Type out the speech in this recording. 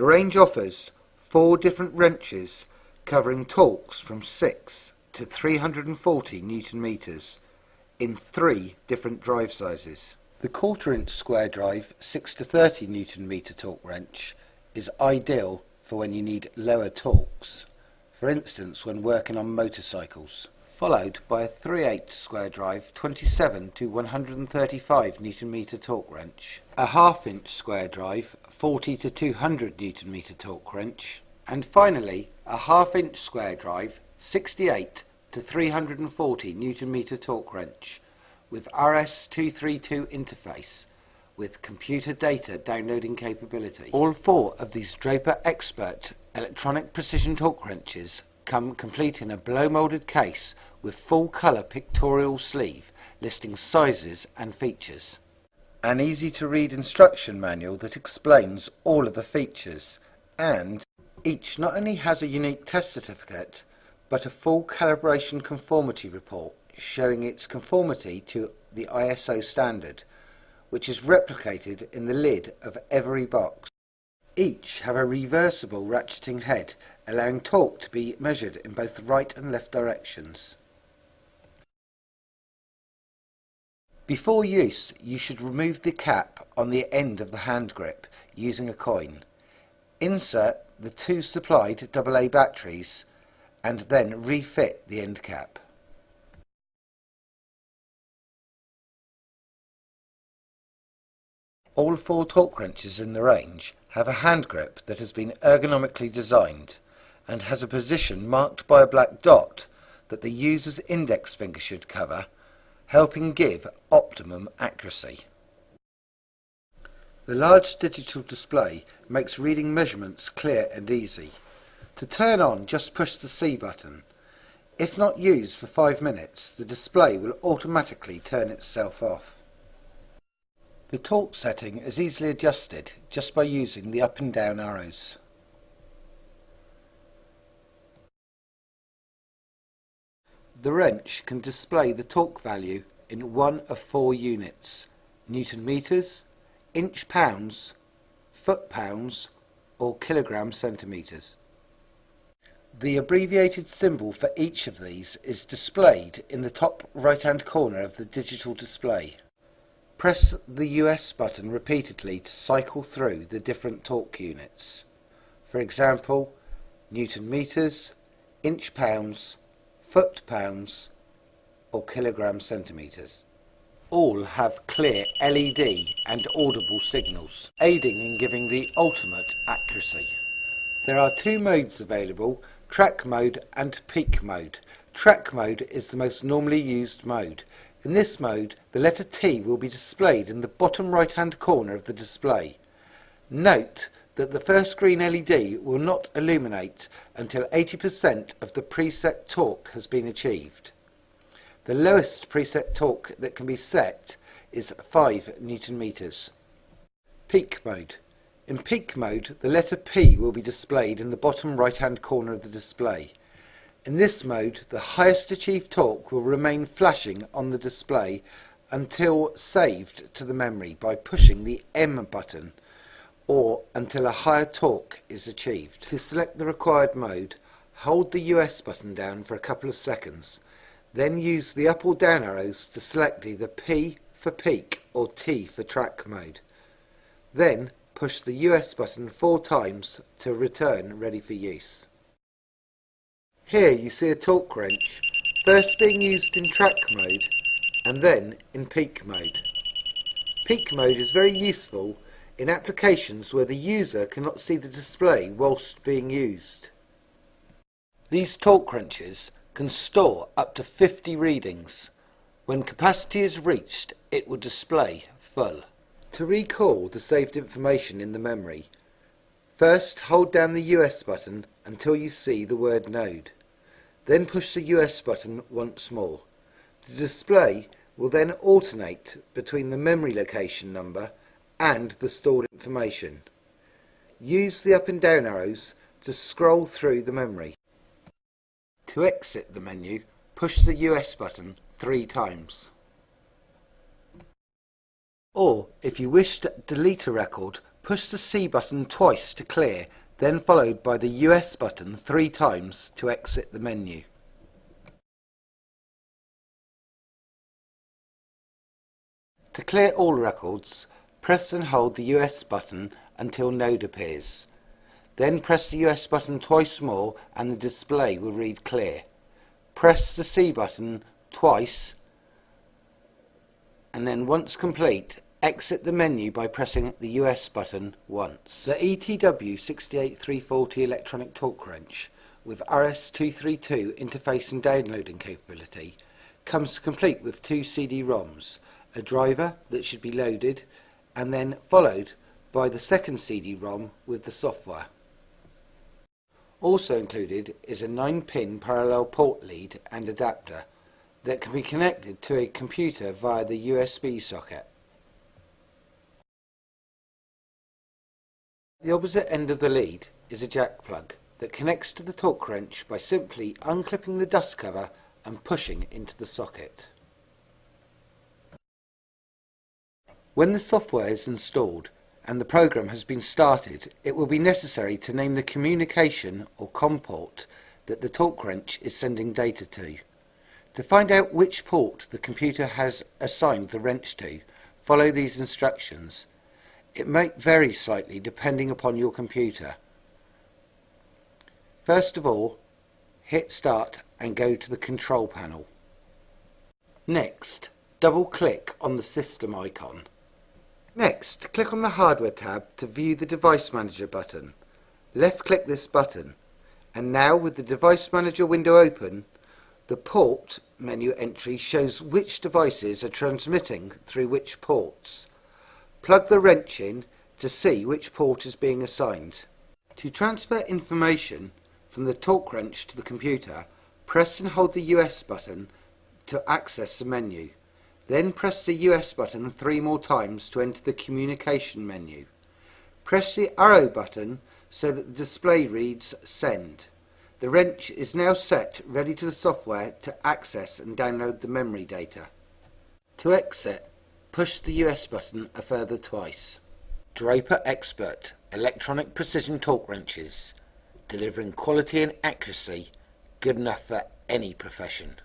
The range offers 4 different wrenches covering torques from 6 to 340 Newton meters in 3 different drive sizes. The 1/4 inch square drive 6 to 30 Newton meter torque wrench is ideal for when you need lower torques, for instance when working on motorcycles, followed by a 3/8 square drive 27 to 135 Newton meter torque wrench, a 1/2 inch square drive 40 to 200 Newton meter torque wrench, and finally a 1/2 inch square drive 68 to 340 Newton meter torque wrench with RS-232 interface with computer data downloading capability. All 4 of these Draper Expert electronic precision torque wrenches come complete in a blow moulded case with full colour pictorial sleeve listing sizes and features. An easy to read instruction manual that explains all of the features, and each not only has a unique test certificate but a full calibration conformity report showing its conformity to the ISO standard, which is replicated in the lid of every box. Each have a reversible ratcheting head, allowing torque to be measured in both right and left directions. Before use, you should remove the cap on the end of the hand grip using a coin. Insert the 2 supplied AA batteries and then refit the end cap. All 4 torque wrenches in the range have a hand grip that has been ergonomically designed and has a position marked by a black dot that the user's index finger should cover, helping give optimum accuracy. The large digital display makes reading measurements clear and easy. To turn on, just push the C button. If not used for 5 minutes, the display will automatically turn itself off. The torque setting is easily adjusted just by using the up and down arrows. The wrench can display the torque value in one of 4 units: Newton meters, inch pounds, foot pounds, or kilogram centimeters. The abbreviated symbol for each of these is displayed in the top right hand corner of the digital display. Press the US button repeatedly to cycle through the different torque units. For example, Newton meters, inch pounds, foot pounds, or kilogram centimeters. All have clear LED and audible signals, aiding in giving the ultimate accuracy. There are 2 modes available: track mode and peak mode. Track mode is the most normally used mode. In this mode, the letter T will be displayed in the bottom right hand corner of the display. Note that the first green LED will not illuminate until 80% of the preset torque has been achieved. The lowest preset torque that can be set is 5 Newton meters. Peak mode. In peak mode, the letter P will be displayed in the bottom right hand corner of the display. In this mode, the highest achieved torque will remain flashing on the display until saved to the memory by pushing the M button, or until a higher torque is achieved. To select the required mode, hold the US button down for a couple of seconds, then use the up or down arrows to select either P for peak or T for track mode. Then push the US button 4 times to return ready for use. Here you see a torque wrench first being used in track mode and then in peak mode. Peak mode is very useful in applications where the user cannot see the display whilst being used. These torque wrenches can store up to 50 readings. When capacity is reached, it will display full. To recall the saved information in the memory, first hold down the US button until you see the word node. Then push the US button once more. The display will then alternate between the memory location number and the stored information. Use the up and down arrows to scroll through the memory. To exit the menu, push the US button 3 times. Or, if you wish to delete a record, Push the C button twice to clear, then followed by the US button 3 times to exit the menu. To clear all records, press and hold the US button until Node appears. Then press the US button twice more and the display will read clear. Press the C button twice and then once complete, exit the menu by pressing the US button once. The ETW68340 electronic torque wrench with RS232 interface and downloading capability comes complete with 2 CD-ROMs, a driver that should be loaded and then followed by the second CD-ROM with the software. Also included is a 9-pin parallel port lead and adapter that can be connected to a computer via the USB socket. The opposite end of the lead is a jack plug that connects to the torque wrench by simply unclipping the dust cover and pushing into the socket. When the software is installed and the program has been started, it will be necessary to name the communication or COM port that the torque wrench is sending data to. To find out which port the computer has assigned the wrench to, follow these instructions. It may vary slightly depending upon your computer. First of all, hit Start and go to the control panel. Next, double click on the system icon. Next, click on the Hardware tab to view the Device Manager button. Left click this button, and now with the Device Manager window open, the Port menu entry shows which devices are transmitting through which ports. Plug the wrench in to see which port is being assigned. To transfer information from the torque wrench to the computer, press and hold the US button to access the menu. Then press the US button 3 more times to enter the communication menu. Press the arrow button so that the display reads Send. The wrench is now set ready to the software to access and download the memory data. To exit, push the US button a further twice. Draper Expert electronic precision torque wrenches, delivering quality and accuracy good enough for any profession.